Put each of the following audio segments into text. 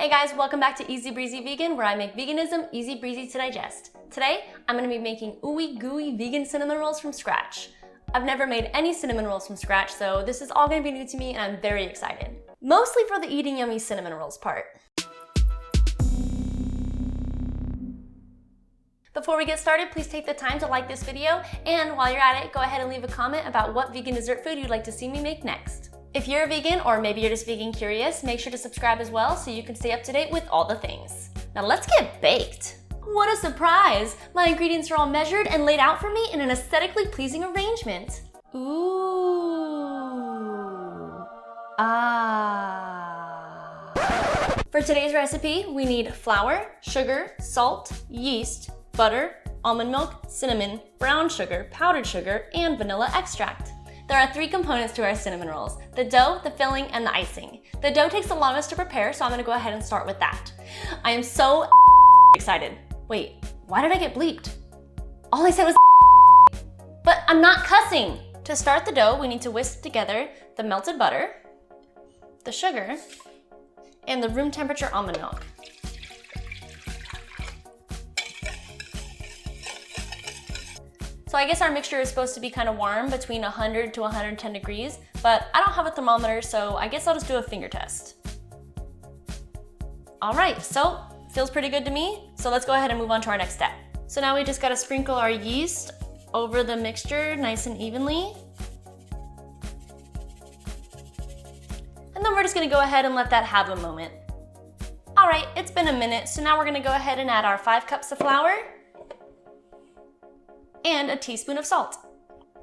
Hey guys, welcome back to Easy Breezy Vegan, where I make veganism easy breezy to digest. Today, I'm going to be making ooey gooey vegan cinnamon rolls from scratch. I've never made any cinnamon rolls from scratch, so this is all going to be new to me and I'm very excited. Mostly for the eating yummy cinnamon rolls part. Before we get started, please take the time to like this video, and while you're at it, go ahead and leave a comment about what vegan dessert food you'd like to see me make next. If you're a vegan, or maybe you're just vegan curious, make sure to subscribe as well so you can stay up to date with all the things. Now let's get baked! What a surprise! My ingredients are all measured and laid out for me in an aesthetically pleasing arrangement. Ooh. Ah. For today's recipe, we need flour, sugar, salt, yeast, butter, almond milk, cinnamon, brown sugar, powdered sugar, and vanilla extract. There are 3 components to our cinnamon rolls: the dough, the filling, and the icing. The dough takes the longest to prepare, so I'm gonna go ahead and start with that. I am so excited. Wait, why did I get bleeped? All I said was but I'm not cussing. To start the dough, we need to whisk together the melted butter, the sugar, and the room temperature almond milk. So I guess our mixture is supposed to be kind of warm, between 100 to 110 degrees, but I don't have a thermometer, so I guess I'll just do a finger test. All right, so feels pretty good to me, so let's go ahead and move on to our next step. So now we just gotta sprinkle our yeast over the mixture nice and evenly. And then we're just gonna go ahead and let that have a moment. All right, it's been a minute, so now we're gonna go ahead and add our 5 cups of flour and a teaspoon of salt.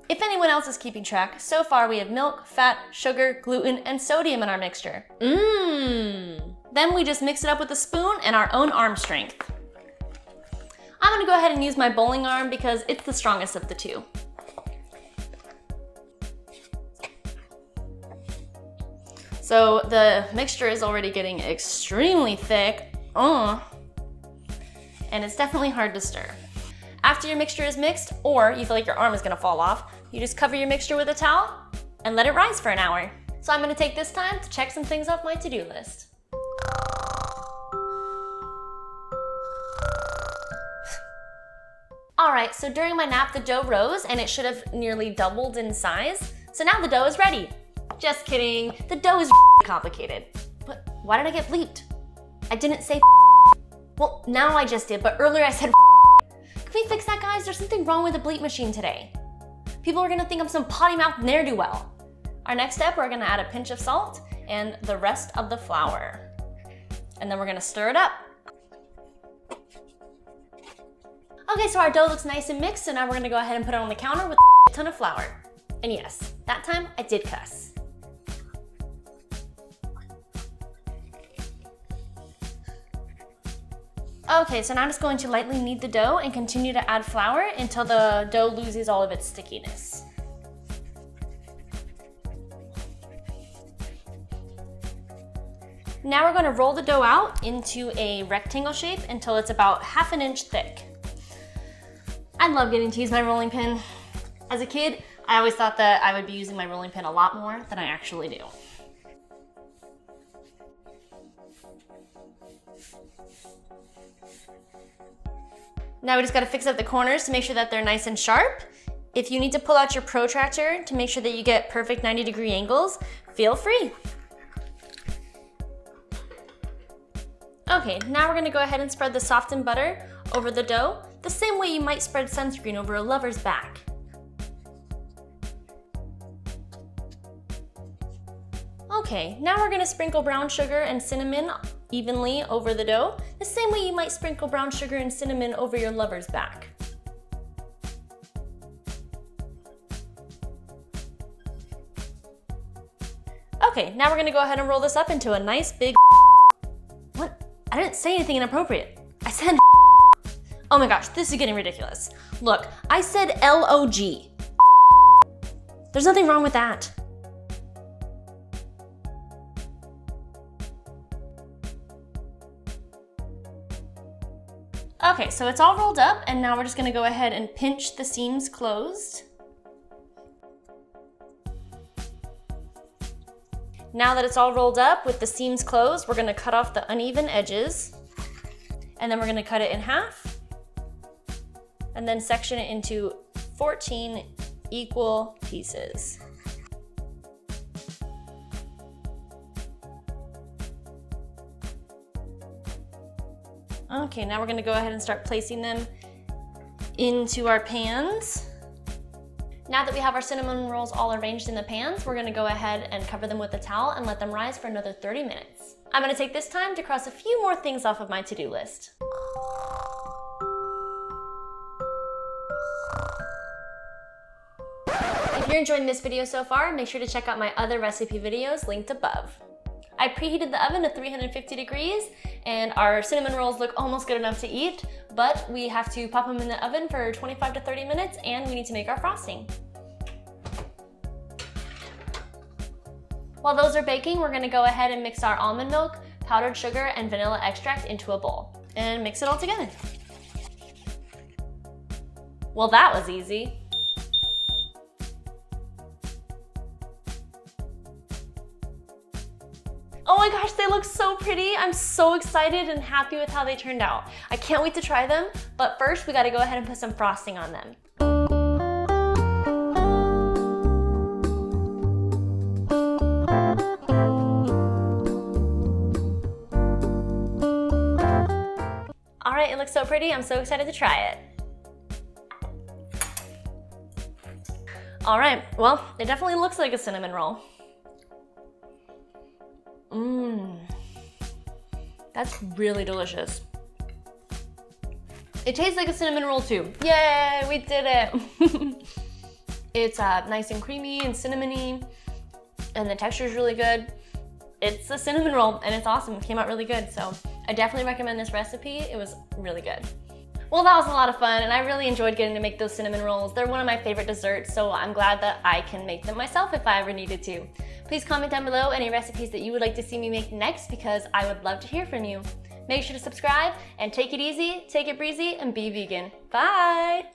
If anyone else is keeping track, so far we have milk, fat, sugar, gluten, and sodium in our mixture. Then we just mix it up with a spoon and our own arm strength. I'm gonna go ahead and use my bowling arm because it's the strongest of the 2. So the mixture is already getting extremely thick, and it's definitely hard to stir. After your mixture is mixed, or you feel like your arm is gonna fall off, you just cover your mixture with a towel and let it rise for an hour. So I'm gonna take this time to check some things off my to-do list. All right, so during my nap, the dough rose and it should have nearly doubled in size. So now the dough is ready. Just kidding, the dough is complicated. But why did I get bleeped? I didn't say well, now I just did, but earlier I said Can we fix that, guys? There's something wrong with the bleep machine today. People are gonna think I'm some potty mouth ne'er-do-well. Our next step, we're gonna add a pinch of salt and the rest of the flour. And then we're gonna stir it up. Okay, so our dough looks nice and mixed, so now we're gonna go ahead and put it on the counter with a ton of flour. And yes, that time I did cuss. Okay, so now I'm just going to lightly knead the dough and continue to add flour until the dough loses all of its stickiness. Now we're going to roll the dough out into a rectangle shape until it's about 1/2 inch thick. I love getting to use my rolling pin. As a kid, I always thought that I would be using my rolling pin a lot more than I actually do. Now we just gotta fix up the corners to make sure that they're nice and sharp. If you need to pull out your protractor to make sure that you get perfect 90-degree angles, feel free. Okay, now we're gonna go ahead and spread the softened butter over the dough, the same way you might spread sunscreen over a lover's back. Okay, now we're gonna sprinkle brown sugar and cinnamon evenly over the dough, the same way you might sprinkle brown sugar and cinnamon over your lover's back. Okay, now we're gonna go ahead and roll this up into a nice big What? I didn't say anything inappropriate. I said Oh my gosh, this is getting ridiculous. Look, I said L-O-G. There's nothing wrong with that. Okay, so it's all rolled up, and now we're just gonna go ahead and pinch the seams closed. Now that it's all rolled up with the seams closed, we're gonna cut off the uneven edges, and then we're gonna cut it in half, and then section it into 14 equal pieces. Okay, now we're gonna go ahead and start placing them into our pans. Now that we have our cinnamon rolls all arranged in the pans, we're gonna go ahead and cover them with a towel and let them rise for another 30 minutes. I'm gonna take this time to cross a few more things off of my to-do list. If you're enjoying this video so far, make sure to check out my other recipe videos linked above. I preheated the oven to 350 degrees, and our cinnamon rolls look almost good enough to eat, but we have to pop them in the oven for 25 to 30 minutes, and we need to make our frosting. While those are baking, we're gonna go ahead and mix our almond milk, powdered sugar, and vanilla extract into a bowl, and mix it all together. Well, that was easy. Oh my gosh, they look so pretty. I'm so excited and happy with how they turned out. I can't wait to try them, but first we gotta go ahead and put some frosting on them. All right, it looks so pretty. I'm so excited to try it. All right, well, it definitely looks like a cinnamon roll. That's really delicious. It tastes like a cinnamon roll too. Yay, we did it. It's nice and creamy and cinnamony, and the texture is really good. It's a cinnamon roll and it's awesome. It came out really good, so I definitely recommend this recipe. It was really good. Well, that was a lot of fun, and I really enjoyed getting to make those cinnamon rolls. They're one of my favorite desserts, so I'm glad that I can make them myself if I ever needed to. Please comment down below any recipes that you would like to see me make next, because I would love to hear from you. Make sure to subscribe, and take it easy, take it breezy, and be vegan. Bye!